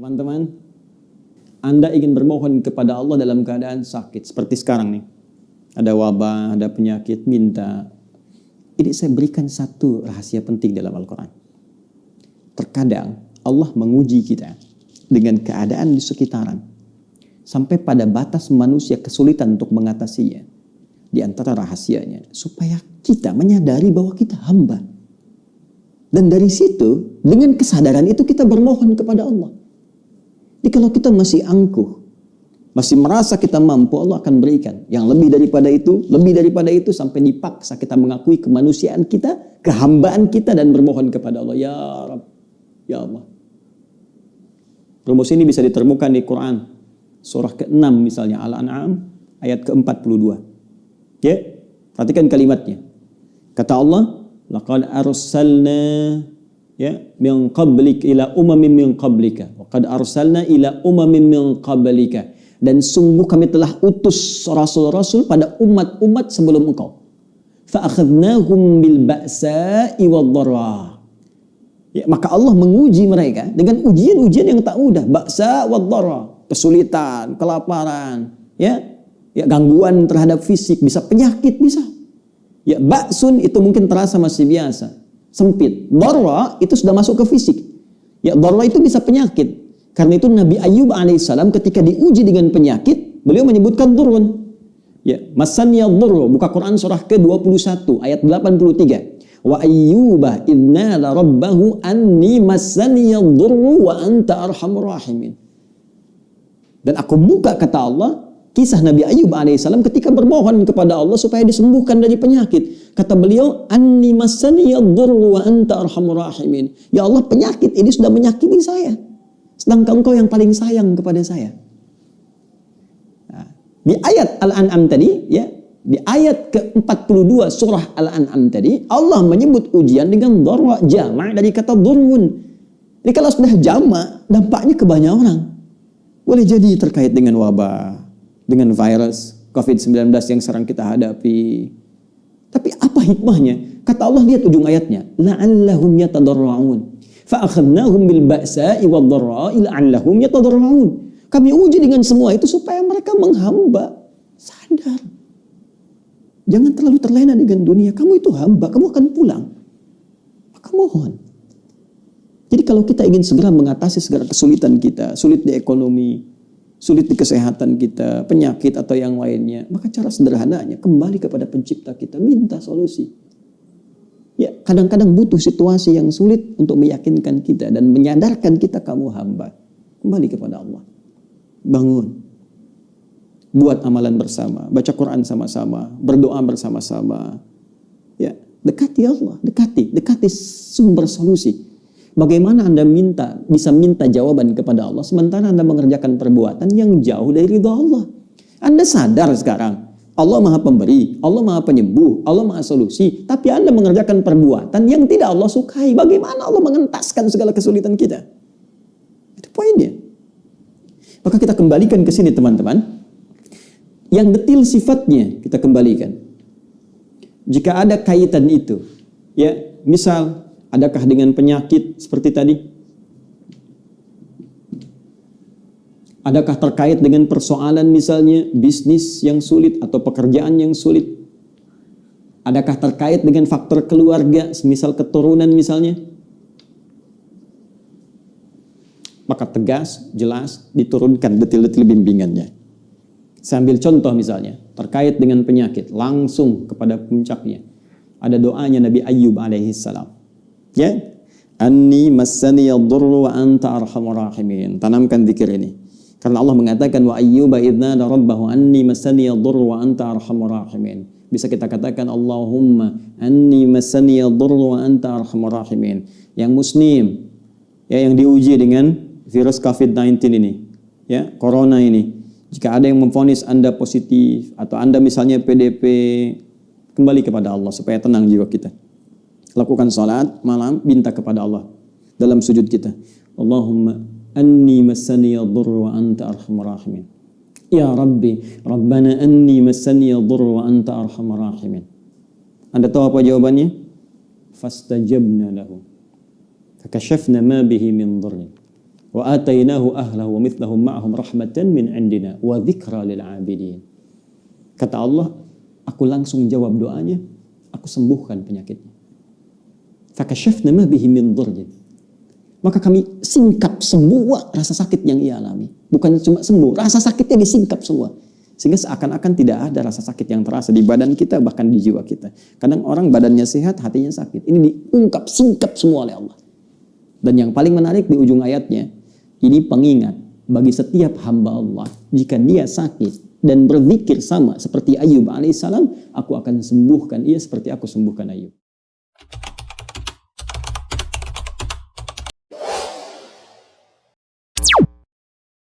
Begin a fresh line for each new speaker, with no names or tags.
Teman-teman, Anda ingin bermohon kepada Allah dalam keadaan sakit. Seperti sekarang nih. Ada wabah, ada penyakit, minta. Ini saya berikan satu rahasia penting dalam Al-Quran. Terkadang Allah menguji kita dengan keadaan di sekitaran. Sampai pada batas manusia kesulitan untuk mengatasinya. Di antara rahasianya, supaya kita menyadari bahwa kita hamba. Dan dari situ, dengan kesadaran itu kita bermohon kepada Allah. Jadi kalau kita masih angkuh, masih merasa kita mampu, Allah akan berikan. Yang lebih daripada itu sampai dipaksa kita mengakui kemanusiaan kita, kehambaan kita dan bermohon kepada Allah. Ya Rabb, ya Allah. Rumus ini bisa ditemukan di Quran. Surah ke-6 misalnya, Al-An'am ayat ke-42. Ya, perhatikan kalimatnya. Kata Allah, laqad arsalna min qablik ila umamin min qablika wa qad arsalna ila umamin min qablika, dan sungguh kami telah utus rasul-rasul pada umat-umat sebelum engkau. Fa akhadnahum bil ba'sa'i wad-dharra. Ya, maka Allah menguji mereka dengan ujian-ujian yang tak mudah, ba'sa wad-dharra, kesulitan, kelaparan, ya gangguan terhadap fisik, bisa penyakit, bisa. Ya, ba'sun itu mungkin terasa masih biasa, sempit. Dharra itu sudah masuk ke fisik. Ya, dharra itu bisa penyakit. Karena itu Nabi Ayyub alaihissalam ketika diuji dengan penyakit, beliau menyebutkan durun. Ya, masaniya dhurru, buka Quran surah ke-21 ayat 83. Wa ayyuba idnala rabbahu anni masaniya dhurru wa anta arhamur rahimin. Dan aku buka, kata Allah, kisah Nabi Ayyub alaihissalam ketika bermohon kepada Allah supaya disembuhkan dari penyakit. Kata beliau, anni masaniya dhurru wa anta arhamur rahimin. Ya Allah, penyakit ini sudah menyakiti saya, sedangkan Engkau yang paling sayang kepada saya. Nah, di ayat Al-An'am tadi, ya, di ayat ke-42 surah Al-An'am tadi, Allah menyebut ujian dengan dharra, jama' dari kata dhurrun. Jadi kalau sudah jama', dampaknya ke banyak orang. Boleh jadi terkait dengan wabah, dengan virus COVID-19 yang sekarang kita hadapi. Tapi apa hikmahnya? Kata Allah, lihat ujung ayatnya, la'allahum yatadarra'un fa akhadnahum bil ba'sa'i wad-dharra'i la'allahum yatadarra'un. Kami uji dengan semua itu supaya mereka menghamba, sadar. Jangan terlalu terlena dengan dunia. Kamu itu hamba, kamu akan pulang. Maka mohon. Jadi kalau kita ingin segera mengatasi segala kesulitan kita, sulit di ekonomi, sulit di kesehatan kita, penyakit atau yang lainnya, maka cara sederhananya kembali kepada pencipta kita, minta solusi. Ya, kadang-kadang butuh situasi yang sulit untuk meyakinkan kita dan menyadarkan kita kamu hamba. Kembali kepada Allah. Bangun. Buat amalan bersama, baca Quran sama-sama, berdoa bersama-sama. Ya, dekati Allah, dekati sumber solusi. Bagaimana Anda bisa minta jawaban kepada Allah sementara Anda mengerjakan perbuatan yang jauh dari ridha Allah? Anda sadar sekarang Allah Maha Pemberi, Allah Maha Penyembuh, Allah Maha Solusi, tapi Anda mengerjakan perbuatan yang tidak Allah sukai. Bagaimana Allah mengentaskan segala kesulitan kita? Itu poinnya. Maka kita kembalikan ke sini, teman-teman. Yang detil sifatnya kita kembalikan. Jika ada kaitan itu, ya, misal adakah dengan penyakit seperti tadi? Adakah terkait dengan persoalan misalnya bisnis yang sulit atau pekerjaan yang sulit? Adakah terkait dengan faktor keluarga, misal keturunan misalnya? Maka tegas, jelas, diturunkan detil-detil bimbingannya. Saya ambil contoh misalnya, terkait dengan penyakit, langsung kepada puncaknya. Ada doanya Nabi Ayyub alaihissalam. Ya, anni massaniya dhurru wa anta arhamur rahimin. Tanamkan zikir ini. Karena Allah mengatakan wa ayyuba idnada rabbahu anni massaniya dhurru wa anta arhamur rahimin. Bisa kita katakan Allahumma anni massaniya dhurru wa anta arhamur rahimin. Yang muslim, ya, yang diuji dengan virus COVID-19 ini, ya, corona ini. Jika ada yang memvonis Anda positif atau Anda misalnya PDP, kembali kepada Allah supaya tenang jiwa kita. Lakukan salat malam, minta kepada Allah dalam sujud kita. Allahumma anni massaniya dhurru wa anta arhamur rahimin. Ya Rabbi, Rabbana anni massaniya dhurru wa anta arhamur rahimin. Anda tahu apa jawabannya? Fastajabna lahu. Fakashafna ma bihi min dhurrin. Wa atainahu ahlahu wa mithlahum ma'ahum rahmatan min indina wa dzikra lil 'abidin. Kata Allah, aku langsung jawab doanya, aku sembuhkan penyakitnya. Fakashafna ma bihi min dhurrin. Maka kami singkap semua rasa sakit yang ia alami. Bukan cuma sembuh, rasa sakitnya disingkap semua. Sehingga seakan-akan tidak ada rasa sakit yang terasa di badan kita, bahkan di jiwa kita. Kadang orang badannya sehat, hatinya sakit. Ini diungkap, singkap semua oleh Allah. Dan yang paling menarik di ujung ayatnya, ini pengingat bagi setiap hamba Allah. Jika dia sakit dan berzikir sama seperti Ayub alaihissalam, aku akan sembuhkan ia seperti aku sembuhkan Ayub.